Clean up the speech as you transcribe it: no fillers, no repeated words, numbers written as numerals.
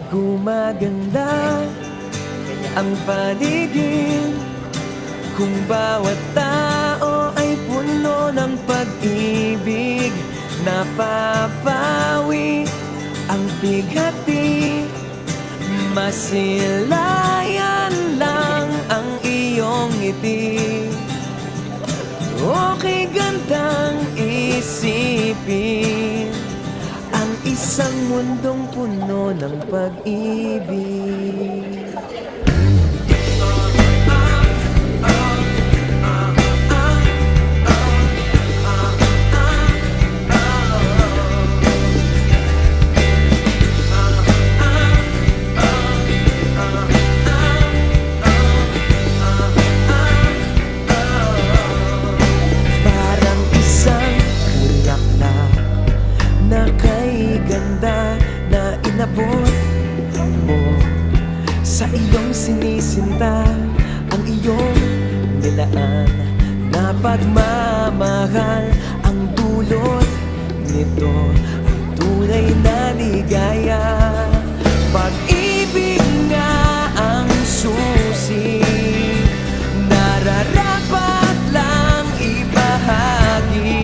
Gumaganda ang paligid kung bawat tao ay puno ng pag-ibig. Napapawi ang bighati, masilayan lang ang iyong ngiti. Okay gandang isipin ang isang mundong puno ng pag-ibig. Parang isang bulaklak na kay ganda na inabot mo sa iyong sinisinta, ang iyong nilaan na pagmamahal. Ang dulot nito ang tunay na ligaya.